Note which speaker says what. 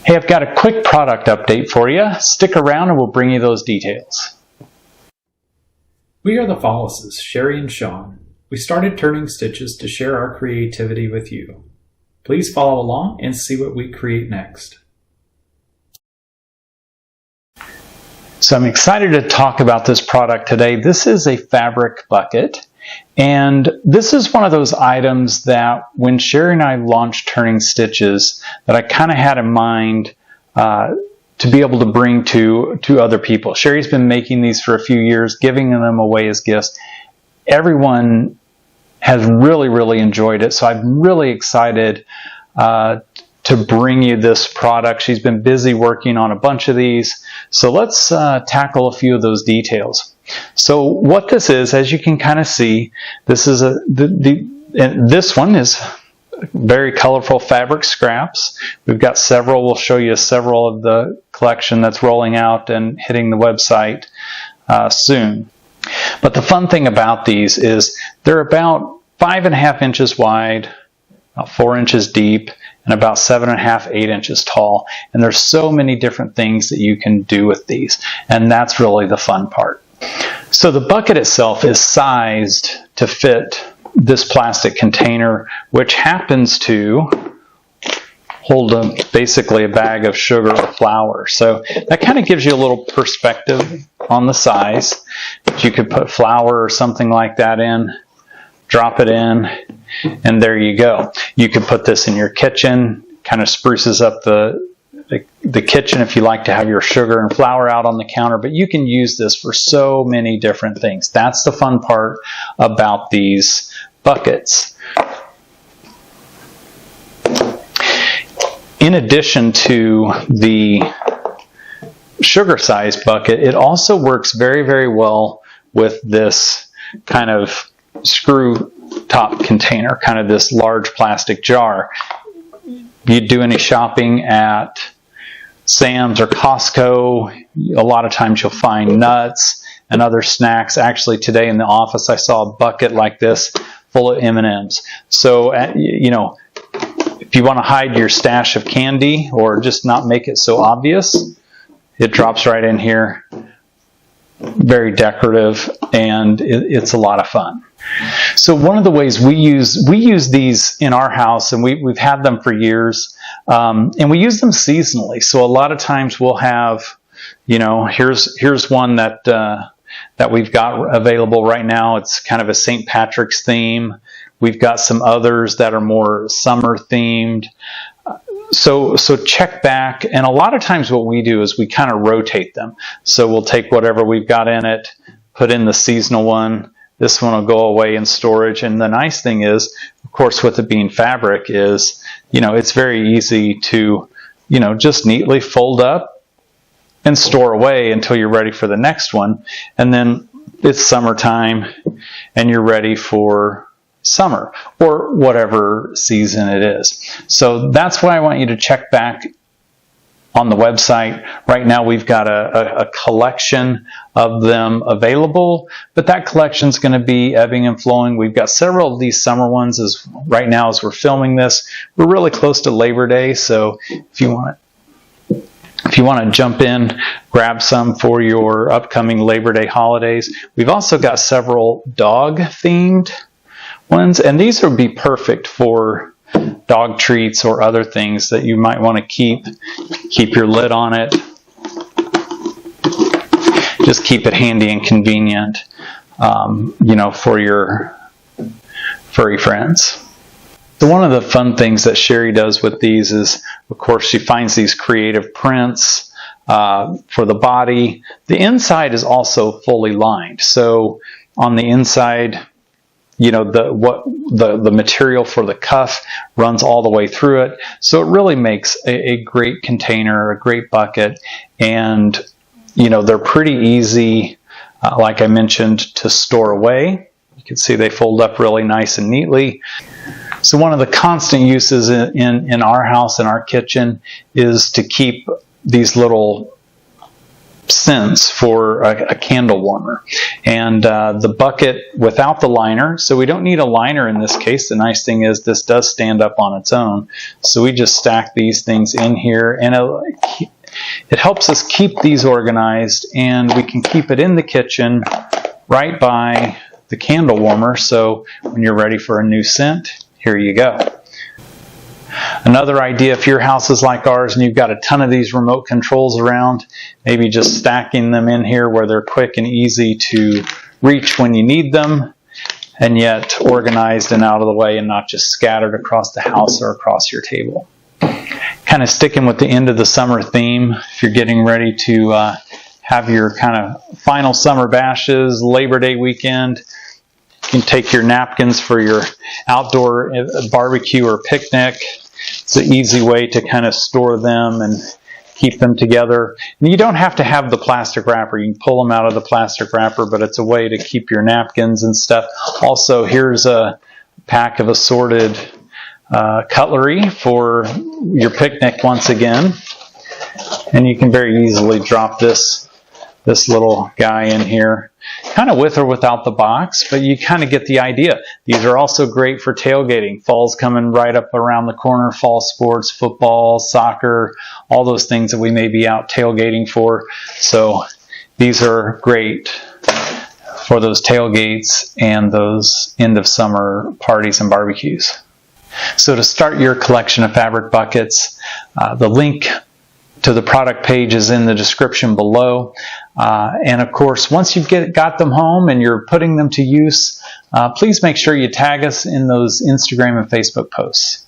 Speaker 1: Hey, I've got a quick product update for you. Stick around and we'll bring you those details.
Speaker 2: We are the Follises, Sherry and Sean. We started turning stitches to share our creativity with you. Please follow along and see what we create next.
Speaker 1: So I'm excited to talk about this product today. This is a fabric bucket. And this is one of those items that when Sherry and I launched Turning Stitches that I kind of had in mind to be able to bring to other people. Sherry's been making these for a few years, giving them away as gifts. Everyone has really enjoyed it. So I'm really excited to bring you this product. She's been busy working on a bunch of these. So let's tackle a few of those details. So what this is, as you can kind of see, this is this one is very colorful fabric scraps. We've got several. We'll show you several of the collection that's rolling out and hitting the website soon. But the fun thing about these is they're about 5.5 inches wide, about 4 inches deep, and about 7.5, 8 inches tall. And there's so many different things that you can do with these. And that's really the fun part. So the bucket itself is sized to fit this plastic container, which happens to hold basically a bag of sugar or flour. So that kind of gives you a little perspective on the size. You could put flour or something like that in, drop it in, and there you go. You could put this in your kitchen, kind of spruces up the kitchen if you like to have your sugar and flour out on the counter, but you can use this for so many different things. That's the fun part about these buckets. In addition to the sugar size bucket, it also works very well with this kind of screw top container, kind of this large plastic jar. You do any shopping at Sam's or Costco, a lot of times you'll find nuts and other snacks. Actually, today in the office, I saw a bucket like this full of M&Ms. So, you know, if you want to hide your stash of candy or just not make it so obvious, it drops right in here. Very decorative, and it's a lot of fun. So one of the ways we use these in our house, and we've had them for years, and we use them seasonally. So a lot of times we'll have, you know, here's one that we've got available right now. It's kind of a St. Patrick's theme. We've got some others that are more summer themed. So check back, and a lot of times what we do is we kind of rotate them. So we'll take whatever we've got in it, put in the seasonal one. This one will go away in storage. And the nice thing is, of course, with it being fabric is, you know, it's very easy to, you know, just neatly fold up and store away until you're ready for the next one. And then it's summertime and you're ready for summer or whatever season it is. So that's why I want you to check back on the website. Right now we've got a collection of them available, but that collection is going to be ebbing and flowing. We've got several of these summer ones right now as we're filming this. We're really close to Labor Day, so if you want to jump in, grab some for your upcoming Labor Day holidays. We've also got several dog-themed ones, and these would be perfect for dog treats or other things that you might want to keep your lid on it. Just keep it handy and convenient, you know, for your furry friends. So one of the fun things that Sherry does with these is, of course, she finds these creative prints for the body. The inside is also fully lined. So on the inside, you know, the material for the cuff runs all the way through it. So it really makes a great container, a great bucket. And, you know, they're pretty easy, like I mentioned, to store away. You can see they fold up really nice and neatly. So one of the constant uses in our house, in our kitchen, is to keep these little scents for a candle warmer. And the bucket without the liner, so we don't need a liner in this case. The nice thing is this does stand up on its own. So we just stack these things in here, and it helps us keep these organized, and we can keep it in the kitchen right by the candle warmer. So when you're ready for a new scent, here you go. Another idea, if your house is like ours and you've got a ton of these remote controls around, maybe just stacking them in here where they're quick and easy to reach when you need them, and yet organized and out of the way and not just scattered across the house or across your table. Kind of sticking with the end of the summer theme, if you're getting ready to have your kind of final summer bashes, Labor Day weekend, you can take your napkins for your outdoor barbecue or picnic. It's an easy way to kind of store them and keep them together. And you don't have to have the plastic wrapper. You can pull them out of the plastic wrapper, but it's a way to keep your napkins and stuff. Also, here's a pack of assorted cutlery for your picnic once again. And you can very easily drop this little guy in here, kind of with or without the box, but you kind of get the idea. These are also great for tailgating. Fall's coming right up around the corner. Fall sports, football, soccer, all those things that we may be out tailgating for. So these are great for those tailgates and those end of summer parties and barbecues. So to start your collection of fabric buckets, the link to the product page is in the description below. And of course, once you've got them home and you're putting them to use, please make sure you tag us in those Instagram and Facebook posts.